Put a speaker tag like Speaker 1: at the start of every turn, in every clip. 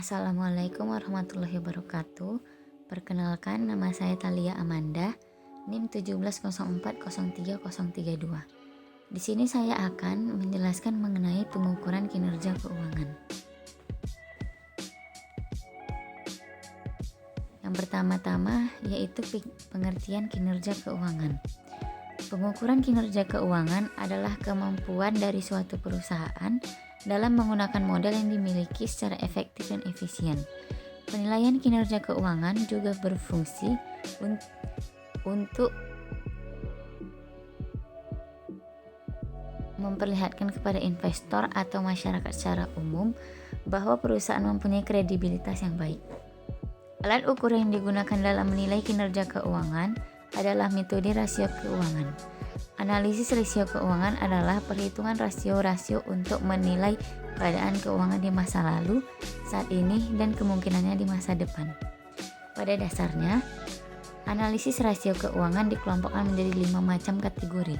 Speaker 1: Assalamualaikum warahmatullahi wabarakatuh. Perkenalkan, nama saya Thalia Amanda, NIM 17040332. Di sini saya akan menjelaskan mengenai pengukuran kinerja keuangan. Yang pertama-tama yaitu pengertian kinerja keuangan. Pengukuran kinerja keuangan adalah kemampuan dari suatu perusahaan dalam menggunakan modal yang dimiliki secara efektif dan efisien. Penilaian kinerja keuangan juga berfungsi untuk memperlihatkan kepada investor atau masyarakat secara umum bahwa perusahaan mempunyai kredibilitas yang baik. Alat ukur yang digunakan dalam menilai kinerja keuangan adalah metode rasio keuangan. Analisis rasio keuangan adalah perhitungan rasio-rasio untuk menilai keadaan keuangan di masa lalu, saat ini, dan kemungkinannya di masa depan. Pada dasarnya, analisis rasio keuangan dikelompokkan menjadi 5 macam kategori,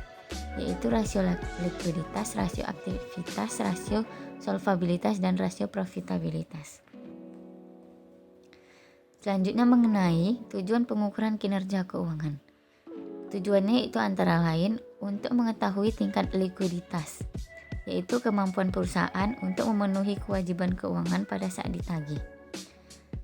Speaker 1: yaitu rasio likuiditas, rasio aktivitas, rasio solvabilitas, dan rasio profitabilitas. Selanjutnya mengenai tujuan pengukuran kinerja keuangan. Tujuannya itu antara lain untuk mengetahui tingkat likuiditas, yaitu kemampuan perusahaan untuk memenuhi kewajiban keuangan pada saat ditagih.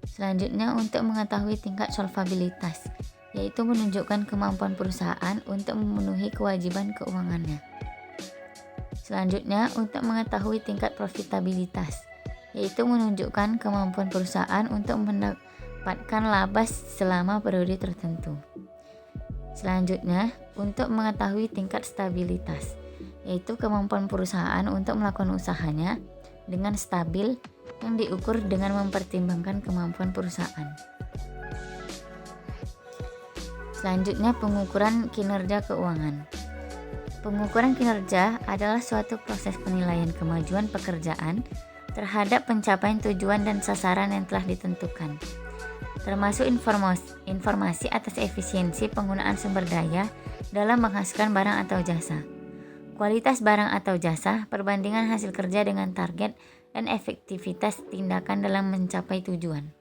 Speaker 1: Selanjutnya untuk mengetahui tingkat solvabilitas, yaitu menunjukkan kemampuan perusahaan untuk memenuhi kewajiban keuangannya. Selanjutnya untuk mengetahui tingkat profitabilitas, yaitu menunjukkan kemampuan perusahaan untuk mendapatkan laba selama periode tertentu. Selanjutnya, untuk mengetahui tingkat stabilitas, yaitu kemampuan perusahaan untuk melakukan usahanya dengan stabil yang diukur dengan mempertimbangkan kemampuan perusahaan. Selanjutnya, pengukuran kinerja keuangan. Pengukuran kinerja adalah suatu proses penilaian kemajuan pekerjaan terhadap pencapaian tujuan dan sasaran yang telah ditentukan, termasuk informasi atas efisiensi penggunaan sumber daya dalam menghasilkan barang atau jasa, kualitas barang atau jasa, perbandingan hasil kerja dengan target, dan efektivitas tindakan dalam mencapai tujuan.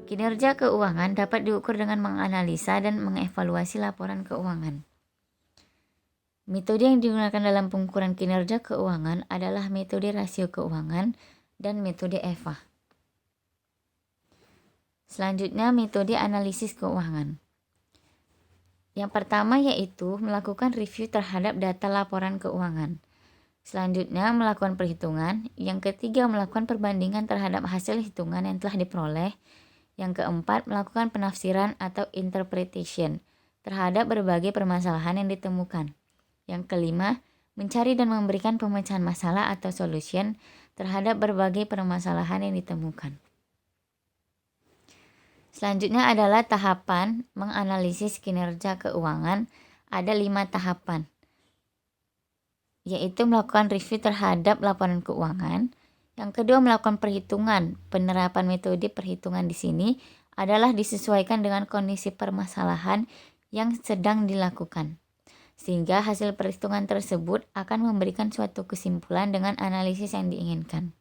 Speaker 1: Kinerja keuangan dapat diukur dengan menganalisa dan mengevaluasi laporan keuangan. Metode yang digunakan dalam pengukuran kinerja keuangan adalah metode rasio keuangan dan metode EVA. Selanjutnya, metode analisis keuangan. Yang pertama yaitu melakukan review terhadap data laporan keuangan. Selanjutnya, melakukan perhitungan. Yang ketiga, melakukan perbandingan terhadap hasil hitungan yang telah diperoleh. Yang keempat, melakukan penafsiran atau interpretation terhadap berbagai permasalahan yang ditemukan. Yang kelima, mencari dan memberikan pemecahan masalah atau solution terhadap berbagai permasalahan yang ditemukan. Selanjutnya adalah tahapan menganalisis kinerja keuangan. Ada 5 tahapan, yaitu melakukan review terhadap laporan keuangan. Yang kedua, melakukan perhitungan. Penerapan metode perhitungan di sini adalah disesuaikan dengan kondisi permasalahan yang sedang dilakukan, sehingga hasil perhitungan tersebut akan memberikan suatu kesimpulan dengan analisis yang diinginkan.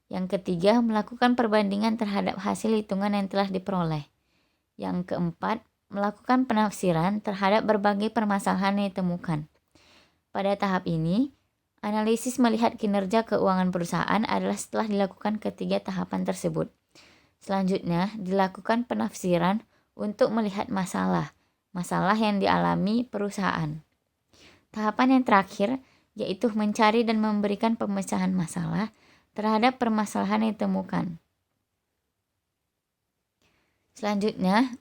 Speaker 1: Yang ketiga, melakukan perbandingan terhadap hasil hitungan yang telah diperoleh. Yang keempat, melakukan penafsiran terhadap berbagai permasalahan yang ditemukan. Pada tahap ini, analisis melihat kinerja keuangan perusahaan adalah setelah dilakukan ketiga tahapan tersebut. Selanjutnya, dilakukan penafsiran untuk melihat masalah yang dialami perusahaan. Tahapan yang terakhir yaitu mencari dan memberikan pemecahan masalah terhadap permasalahan yang ditemukan. Selanjutnya,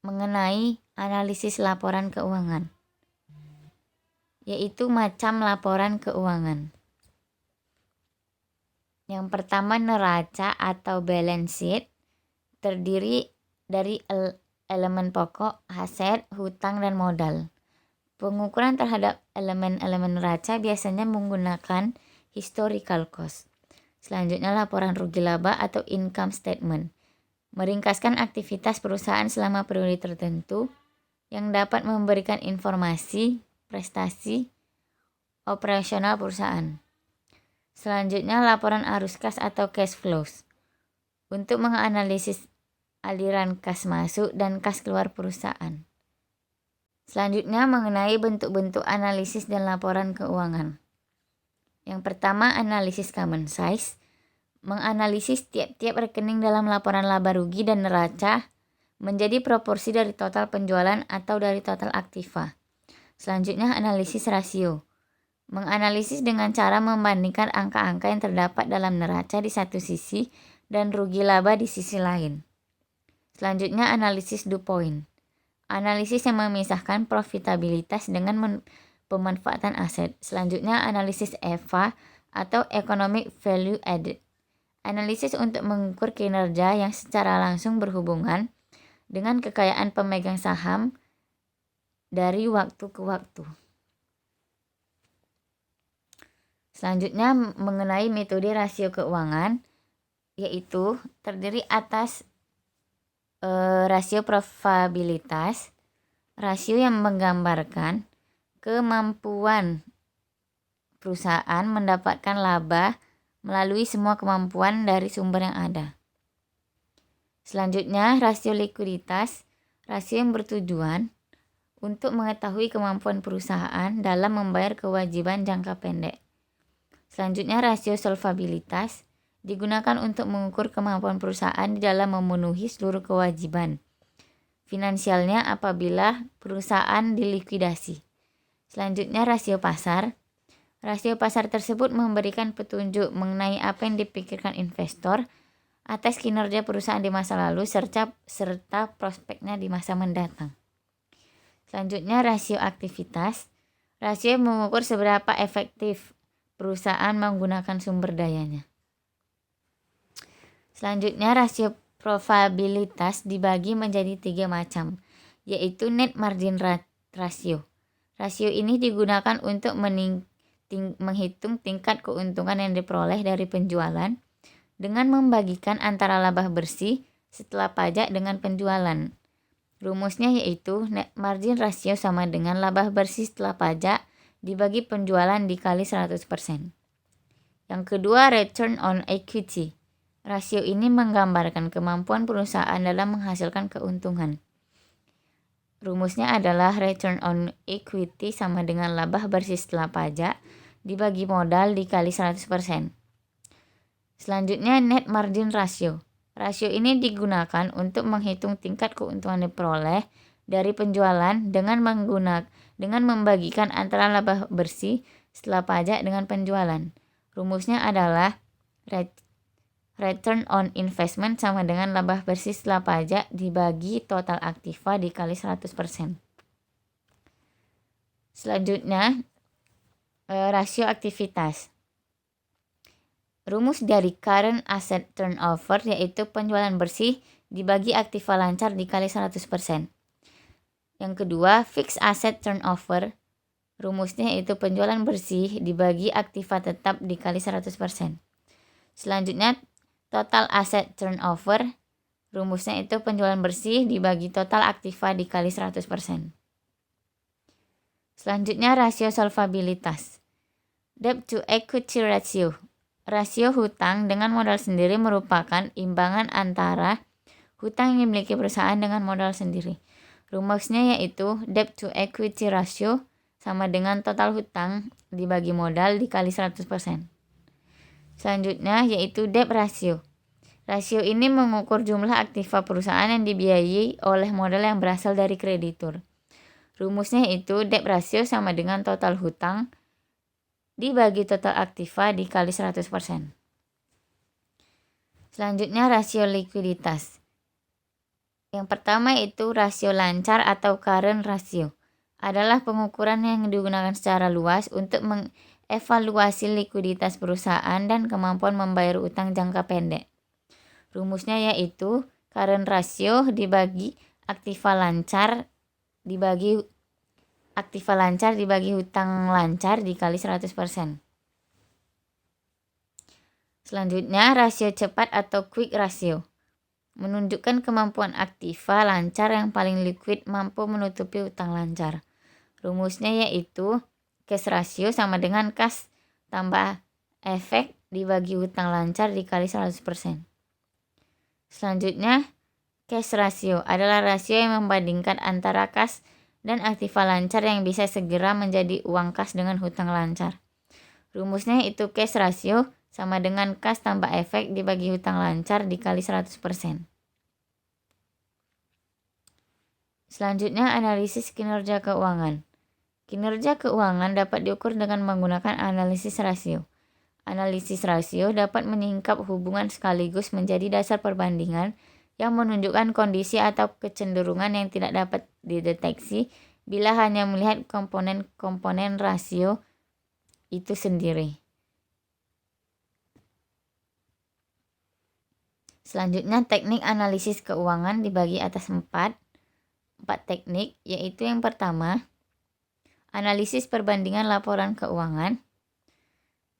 Speaker 1: mengenai analisis laporan keuangan, yaitu macam laporan keuangan. Yang pertama, neraca atau balance sheet terdiri dari elemen pokok, aset, hutang, dan modal. Pengukuran terhadap elemen-elemen neraca biasanya menggunakan historical cost. Selanjutnya, laporan rugi laba atau income statement meringkaskan aktivitas perusahaan selama periode tertentu yang dapat memberikan informasi prestasi operasional perusahaan. Selanjutnya laporan arus kas atau cash flows. Untuk menganalisis aliran kas masuk dan kas keluar perusahaan. Selanjutnya mengenai bentuk-bentuk analisis dan laporan keuangan. Yang pertama, analisis common size. Menganalisis tiap-tiap rekening dalam laporan laba rugi dan neraca menjadi proporsi dari total penjualan atau dari total aktiva. Selanjutnya, analisis rasio. Menganalisis dengan cara membandingkan angka-angka yang terdapat dalam neraca di satu sisi dan rugi laba di sisi lain. Selanjutnya, analisis dew point. Analisis yang memisahkan profitabilitas dengan pemanfaatan aset. Selanjutnya, analisis EVA atau Economic Value Added. Analisis untuk mengukur kinerja yang secara langsung berhubungan dengan kekayaan pemegang saham dari waktu ke waktu. Selanjutnya mengenai metode rasio keuangan, yaitu terdiri atas rasio probabilitas, rasio yang menggambarkan kemampuan perusahaan mendapatkan laba melalui semua kemampuan dari sumber yang ada. Selanjutnya, rasio likuiditas, rasio yang bertujuan untuk mengetahui kemampuan perusahaan dalam membayar kewajiban jangka pendek. Selanjutnya, rasio solvabilitas digunakan untuk mengukur kemampuan perusahaan di dalam memenuhi seluruh kewajiban finansialnya apabila perusahaan dilikuidasi. Selanjutnya, rasio pasar. Rasio pasar tersebut memberikan petunjuk mengenai apa yang dipikirkan investor atas kinerja perusahaan di masa lalu serta prospeknya di masa mendatang. Selanjutnya, rasio aktivitas. Rasio mengukur seberapa efektif perusahaan menggunakan sumber dayanya. Selanjutnya, rasio probabilitas dibagi menjadi 3 macam, yaitu net margin ratio. Rasio ini digunakan untuk menghitung tingkat keuntungan yang diperoleh dari penjualan dengan membagikan antara laba bersih setelah pajak dengan penjualan. Rumusnya yaitu net margin ratio sama dengan laba bersih setelah pajak dibagi penjualan dikali 100%. Yang kedua, return on equity. Rasio ini menggambarkan kemampuan perusahaan dalam menghasilkan keuntungan. Rumusnya adalah return on equity sama dengan laba bersih setelah pajak dibagi modal dikali 100%. Selanjutnya, net margin ratio. Rasio ini digunakan untuk menghitung tingkat keuntungan diperoleh dari penjualan dengan membagikan antara laba bersih setelah pajak dengan penjualan. Rumusnya adalah return on investment sama dengan laba bersih setelah pajak dibagi total aktiva dikali 100%. Selanjutnya, rasio aktivitas. Rumus dari current asset turnover yaitu penjualan bersih dibagi aktiva lancar dikali 100%. Yang kedua, fixed asset turnover. Rumusnya yaitu penjualan bersih dibagi aktiva tetap dikali 100%. Selanjutnya, total asset turnover. Rumusnya itu penjualan bersih dibagi total aktiva dikali 100%. Selanjutnya, rasio solvabilitas. Debt to equity ratio. Rasio hutang dengan modal sendiri merupakan imbangan antara hutang yang dimiliki perusahaan dengan modal sendiri. Rumusnya yaitu debt to equity ratio sama dengan total hutang dibagi modal dikali 100%. Selanjutnya yaitu debt ratio. Rasio ini mengukur jumlah aktiva perusahaan yang dibiayai oleh modal yang berasal dari kreditur. Rumusnya yaitu debt ratio sama dengan total hutang dibagi total aktiva dikali 100%. Selanjutnya, rasio likuiditas. Yang pertama itu rasio lancar atau current ratio. Adalah pengukuran yang digunakan secara luas untuk mengevaluasi likuiditas perusahaan dan kemampuan membayar utang jangka pendek. Rumusnya yaitu current ratio dibagi aktiva lancar dibagi hutang lancar dikali 100%. Selanjutnya, rasio cepat atau quick ratio. Menunjukkan kemampuan aktiva lancar yang paling liquid mampu menutupi hutang lancar. Rumusnya yaitu cash ratio sama dengan kas tambah efek dibagi hutang lancar dikali 100%. Selanjutnya, cash ratio adalah rasio yang membandingkan antara kas dan aktiva lancar yang bisa segera menjadi uang kas dengan hutang lancar. Rumusnya itu cash ratio sama dengan kas tambah efek dibagi hutang lancar dikali 100%. Selanjutnya, analisis kinerja keuangan. Kinerja keuangan dapat diukur dengan menggunakan analisis rasio. Analisis rasio dapat menyingkap hubungan sekaligus menjadi dasar perbandingan yang menunjukkan kondisi atau kecenderungan yang tidak dapat dideteksi bila hanya melihat komponen-komponen rasio itu sendiri. Selanjutnya, teknik analisis keuangan dibagi atas 4 teknik, yaitu yang pertama, analisis perbandingan laporan keuangan.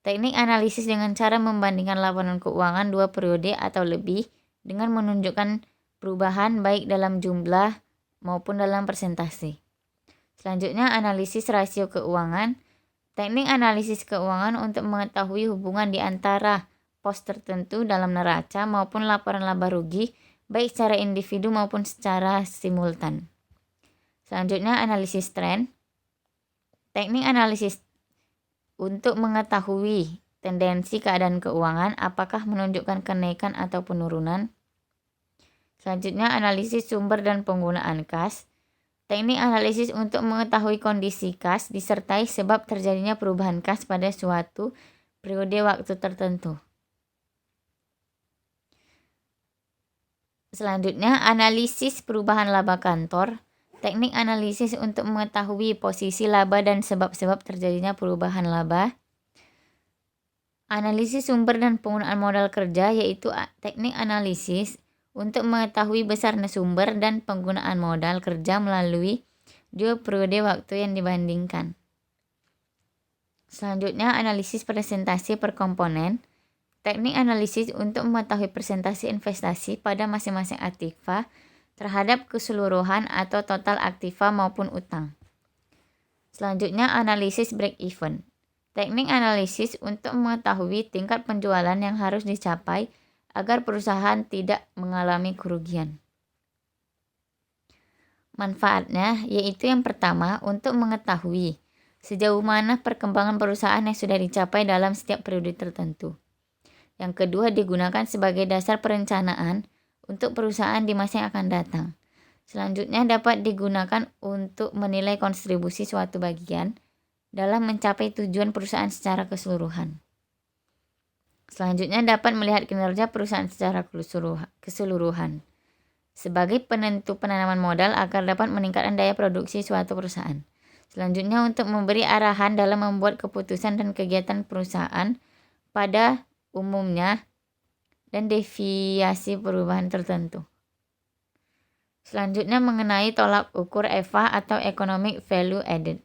Speaker 1: Teknik analisis dengan cara membandingkan laporan keuangan 2 periode atau lebih dengan menunjukkan perubahan baik dalam jumlah maupun dalam persentase. Selanjutnya, analisis rasio keuangan. Teknik analisis keuangan untuk mengetahui hubungan di antara pos tertentu dalam neraca maupun laporan laba rugi baik secara individu maupun secara simultan. Selanjutnya, analisis tren. Teknik analisis untuk mengetahui tendensi keadaan keuangan apakah menunjukkan kenaikan atau penurunan. Selanjutnya, analisis sumber dan penggunaan kas. Teknik analisis untuk mengetahui kondisi kas disertai sebab terjadinya perubahan kas pada suatu periode waktu tertentu. Selanjutnya, analisis perubahan laba kantor. Teknik analisis untuk mengetahui posisi laba dan sebab-sebab terjadinya perubahan laba. Analisis sumber dan penggunaan modal kerja, yaitu teknik analisis untuk mengetahui besarnya sumber dan penggunaan modal kerja melalui 2 periode waktu yang dibandingkan. Selanjutnya, analisis presentasi per komponen. Teknik analisis untuk mengetahui presentasi investasi pada masing-masing aktiva terhadap keseluruhan atau total aktiva maupun utang. Selanjutnya, analisis break-even. Teknik analisis untuk mengetahui tingkat penjualan yang harus dicapai agar perusahaan tidak mengalami kerugian. Manfaatnya yaitu yang pertama, untuk mengetahui sejauh mana perkembangan perusahaan yang sudah dicapai dalam setiap periode tertentu. Yang kedua, digunakan sebagai dasar perencanaan untuk perusahaan di masa yang akan datang. Selanjutnya, dapat digunakan untuk menilai kontribusi suatu bagian dalam mencapai tujuan perusahaan secara keseluruhan. Selanjutnya, dapat melihat kinerja perusahaan secara keseluruhan sebagai penentu penanaman modal agar dapat meningkatkan daya produksi suatu perusahaan. Selanjutnya, untuk memberi arahan dalam membuat keputusan dan kegiatan perusahaan pada umumnya dan deviasi perubahan tertentu. Selanjutnya, mengenai tolak ukur EVA atau Economic Value Added.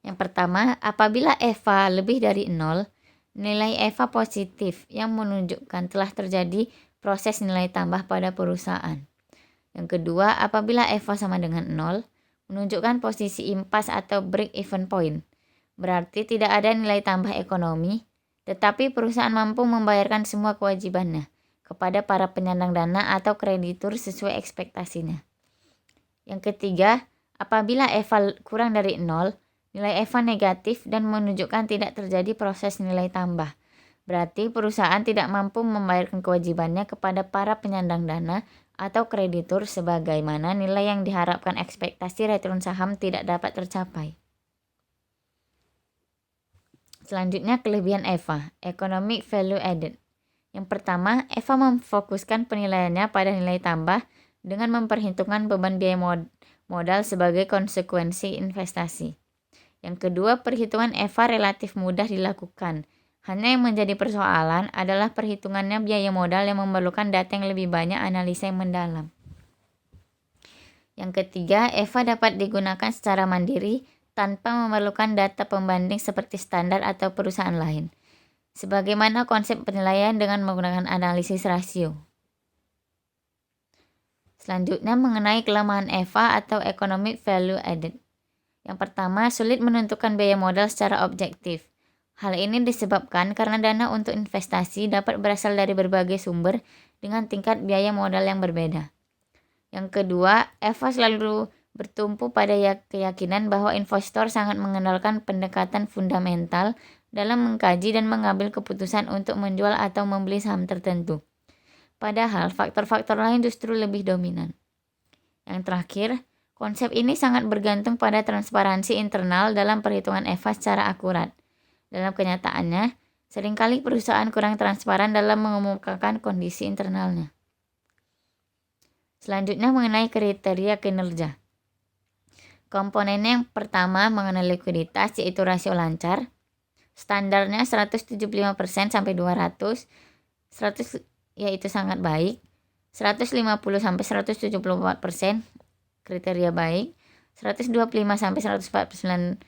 Speaker 1: Yang pertama, apabila EVA lebih dari 0, nilai EVA positif yang menunjukkan telah terjadi proses nilai tambah pada perusahaan. Yang kedua, apabila EVA sama dengan 0, menunjukkan posisi impas atau break-even point. Berarti tidak ada nilai tambah ekonomi, tetapi perusahaan mampu membayarkan semua kewajibannya kepada para penyandang dana atau kreditur sesuai ekspektasinya. Yang ketiga, apabila EVA kurang dari 0, nilai EVA negatif dan menunjukkan tidak terjadi proses nilai tambah. Berarti perusahaan tidak mampu membayarkan kewajibannya kepada para penyandang dana atau kreditur sebagaimana nilai yang diharapkan ekspektasi return saham tidak dapat tercapai. Selanjutnya, kelebihan EVA, Economic Value Added. Yang pertama, EVA memfokuskan penilaiannya pada nilai tambah dengan memperhitungkan beban biaya modal sebagai konsekuensi investasi. Yang kedua, perhitungan EVA relatif mudah dilakukan. Hanya yang menjadi persoalan adalah perhitungannya biaya modal yang memerlukan data yang lebih banyak analisa yang mendalam. Yang ketiga, EVA dapat digunakan secara mandiri tanpa memerlukan data pembanding seperti standar atau perusahaan lain. Sebagaimana konsep penilaian dengan menggunakan analisis rasio. Selanjutnya, mengenai kelemahan EVA atau Economic Value Added. Yang pertama, sulit menentukan biaya modal secara objektif. Hal ini disebabkan karena dana untuk investasi dapat berasal dari berbagai sumber dengan tingkat biaya modal yang berbeda. Yang kedua, Eva selalu bertumpu pada keyakinan bahwa investor sangat mengandalkan pendekatan fundamental dalam mengkaji dan mengambil keputusan untuk menjual atau membeli saham tertentu. Padahal faktor-faktor lain justru lebih dominan. Yang terakhir, konsep ini sangat bergantung pada transparansi internal dalam perhitungan Eva secara akurat. Dalam kenyataannya, seringkali perusahaan kurang transparan dalam mengumumkan kondisi internalnya. Selanjutnya mengenai kriteria kinerja. Komponennya yang pertama mengenai likuiditas yaitu rasio lancar. Standarnya 175% sampai 200. 100 yaitu sangat baik. 150 sampai 174% kriteria baik. 125 sampai 149%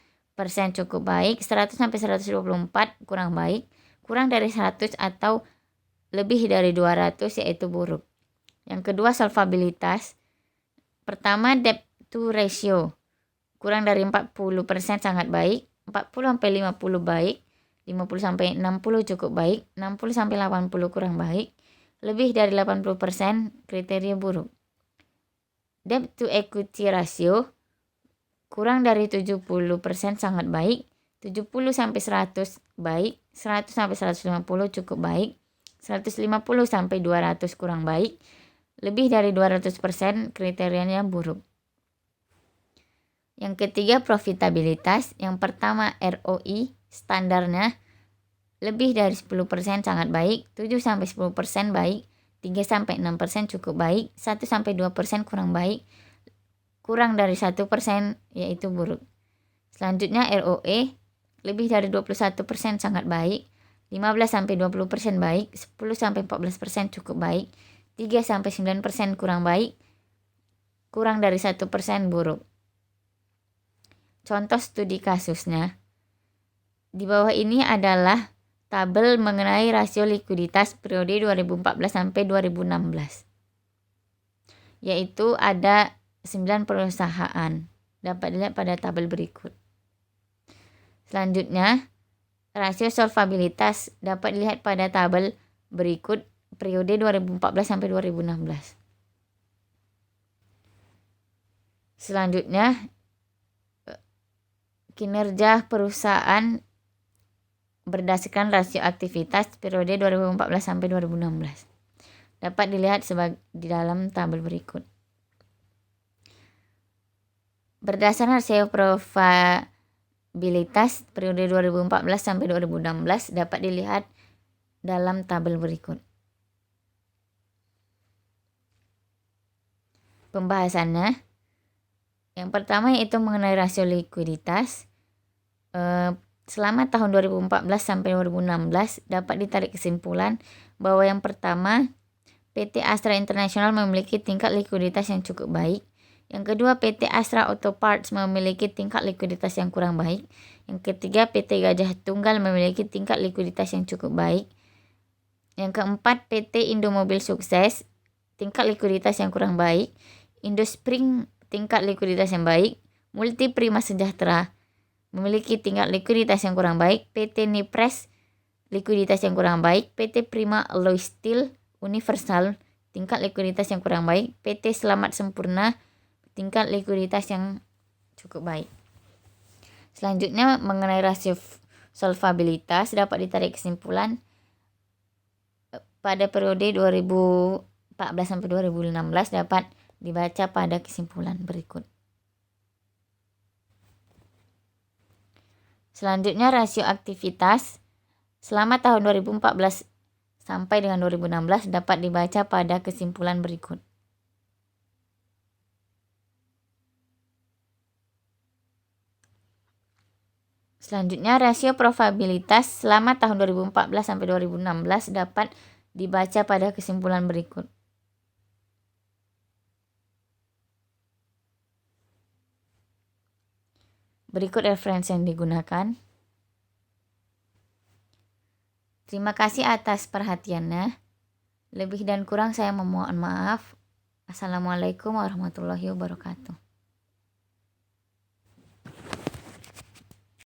Speaker 1: cukup baik. 100 sampai 124 kurang baik. Kurang dari 100 atau lebih dari 200 yaitu buruk. Yang kedua solvabilitas. Pertama debt to ratio. Kurang dari 40% sangat baik, 40 sampai 50 baik, 50 sampai 60 cukup baik, 60 sampai 80 kurang baik, lebih dari 80% kriteria buruk. Debt to equity ratio kurang dari 70% sangat baik, 70 sampai 100 baik, 100 sampai 150 cukup baik, 150 sampai 200 kurang baik, lebih dari 200% kriterianya buruk. Yang ketiga profitabilitas. Yang pertama ROI standarnya lebih dari 10% sangat baik, 7 sampai 10% baik, 3 sampai 6% cukup baik, 1 sampai 2% kurang baik, kurang dari 1% yaitu buruk. Selanjutnya ROE lebih dari 21% sangat baik, 15 sampai 20% baik, 10 sampai 14% cukup baik, 3 sampai 9% kurang baik, kurang dari 1% buruk. Contoh studi kasusnya. Di bawah ini adalah tabel mengenai rasio likuiditas periode 2014 sampai 2016. Yaitu ada 9 perusahaan. Dapat dilihat pada tabel berikut. Selanjutnya, rasio solvabilitas dapat dilihat pada tabel berikut periode 2014 sampai 2016. Selanjutnya, kinerja perusahaan berdasarkan rasio aktivitas periode 2014 sampai 2016. Dapat dilihat di dalam tabel berikut. Berdasarkan rasio probabilitas periode 2014 sampai 2016 dapat dilihat dalam tabel berikut. Pembahasannya. Yang pertama yaitu mengenai rasio likuiditas. Selama tahun 2014 sampai 2016 dapat ditarik kesimpulan bahwa yang pertama PT Astra International memiliki tingkat likuiditas yang cukup baik. Yang kedua PT Astra Auto Parts memiliki tingkat likuiditas yang kurang baik. Yang ketiga PT Gajah Tunggal memiliki tingkat likuiditas yang cukup baik. Yang keempat PT Indomobil Sukses tingkat likuiditas yang kurang baik. Indospring tingkat likuiditas yang baik. Multi Prima Sejahtera memiliki tingkat likuiditas yang kurang baik. PT Nipres likuiditas yang kurang baik. PT Prima Alloy Steel Universal tingkat likuiditas yang kurang baik. PT Selamat Sempurna tingkat likuiditas yang cukup baik. Selanjutnya mengenai rasio solvabilitas dapat ditarik kesimpulan pada periode 2014 sampai 2016 dapat dibaca pada kesimpulan berikut. Selanjutnya rasio aktivitas selama tahun 2014 sampai dengan 2016 dapat dibaca pada kesimpulan berikut. Selanjutnya rasio probabilitas selama tahun 2014 sampai 2016 dapat dibaca pada kesimpulan berikut. Berikut referensi yang digunakan. Terima kasih atas perhatiannya. Lebih dan kurang saya memohon maaf. Assalamualaikum warahmatullahi wabarakatuh.